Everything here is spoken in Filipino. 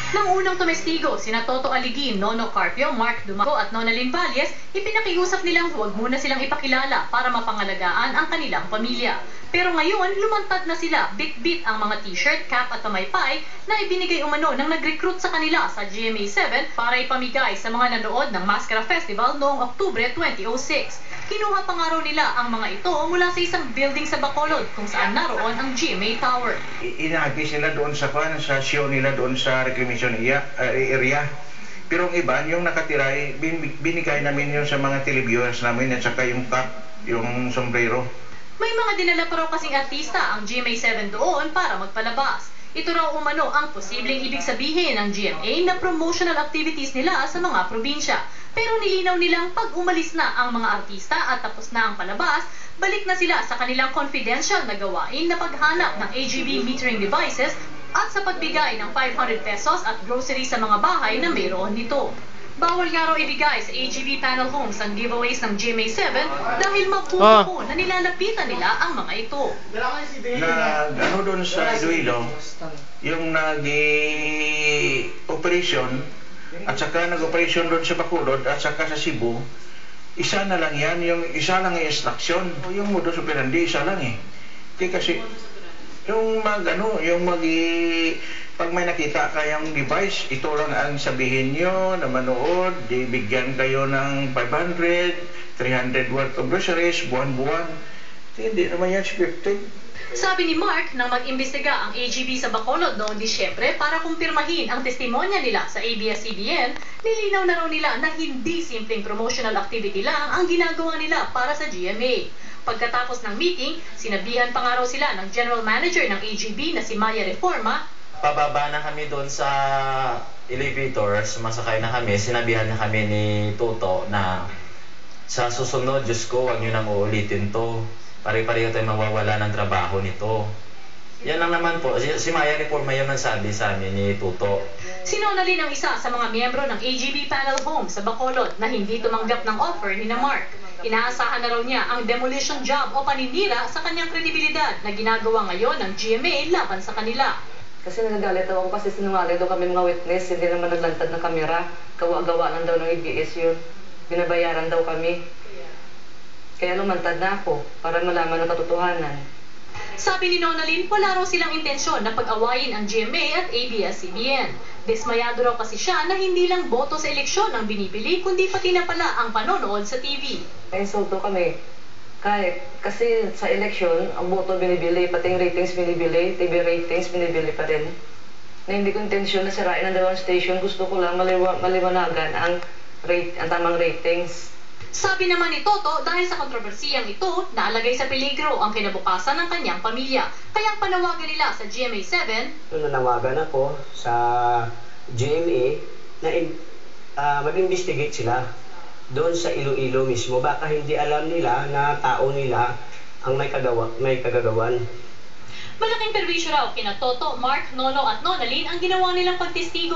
Nang unang tumestigo, sina Toto Aligin, Nono Carpio, Mark Dumago at Nonalyn Valles, ipinakiusap nilang huwag muna silang ipakilala para mapangalagaan ang kanilang pamilya. Pero ngayon, lumantad na sila, bit-bit ang mga t-shirt, cap at pamaypay na ibinigay umano nang nag-recruit sa kanila sa GMA7 para ipamigay sa mga nanood ng Mascara Festival noong Oktubre 2006. Kinuha pa nga raw nila ang mga ito mula sa isang building sa Bacolod kung saan naroon ang GMA Tower. Inahagis nila doon sa show nila doon sa reclamation area. Pero ang iba, yung nakatira, binigay namin yun sa mga televiewers namin at saka yung cap, yung sombrero. May mga dinala pa raw kasing artista ang GMA7 doon para magpalabas. Ito raw umano ang posibleng ibig sabihin ng GMA na promotional activities nila sa mga probinsya. Pero nilinaw nilang pag umalis na ang mga artista at tapos na ang palabas, balik na sila sa kanilang confidential na gawain na paghanap ng AGB metering devices at sa pagbigay ng 500 pesos at groceries sa mga bahay na mayroon nito. Bawal nga raw ibigay sa AGB panel homes ang giveaways ng GMA7 dahil mapupo na nilalapitan nila ang mga ito. Ano doon sa Iloilo, yung nag-operation at saka nag-operation doon sa Bacolod at saka sa Cebu, isa na lang yan, yung isa lang yung instruction. Yung modus operandi, isa lang eh. Kasi yung pag may nakita kayong device, ito lang ang sabihin nyo na manood, bigyan kayo ng 500, 300 worth of groceries, buwan-buwan. Hindi naman yan scripted. Sabi ni Mark nang mag-imbestiga ang AGB sa Bacolod noong Disyembre para kumpirmahin ang testimonya nila sa ABS-CBN, nilinaw na raw nila na hindi simpleng promotional activity lang ang ginagawa nila para sa GMA. Pagkatapos ng meeting, sinabihan pa nga raw sila ng General Manager ng AGB na si Maya Reforma. Pababa na kami doon sa elevator, sumasakay na kami, sinabihan na kami ni Toto na sa susunod, Diyos ko, huwag nyo nang uulitin to. Pare-pareho tayo mawawala ng trabaho nito. Yan lang naman po, si Maya Reforma yun ang sabi sa amin ni Toto. Sinonalin ang isa sa mga miyembro ng AGB Panel Home sa Bacolod na hindi tumanggap ng offer ni na Mark. Inaasahan na raw niya ang demolition job o paninira sa kanyang kredibilidad na ginagawa ngayon ng GMA laban sa kanila. Kasi nagagalit ako kasi sinungaling daw kami mga witness, hindi naman naglantad ng kamera. Gawa-gawa lang daw ng ABS yun. Binabayaran daw kami. Kaya lumantad na ako para malaman ang katotohanan. Sabi ni Nonalyn, wala raw silang intensyon na pag-awayin ang GMA at ABS-CBN. Desmayado raw kasi siya na hindi lang boto sa eleksyon ang binibili, kundi pati na pala ang panonood sa TV. Ay, insulto kami. Kasi sa eleksyon, ang boto binibili, pati yung ratings binibili, TV ratings binibili pa rin. Na hindi ko intensyon na sirain ang dalawang station, gusto ko lang maliwanagan ang tamang ratings. Sabi naman ni Toto, dahil sa kontrobersiyang ito, naalagay sa peligro ang kinabukasan ng kanyang pamilya. Kaya panawagan nila sa GMA7. Nanawagan ako sa GMA na mag-investigate sila doon sa Iloilo mismo. Baka hindi alam nila na tao nila ang may kagagawan. Malaking perwisyo raw kina Toto, Mark, Nono at Nonalyn ang ginawa nilang pagtestigo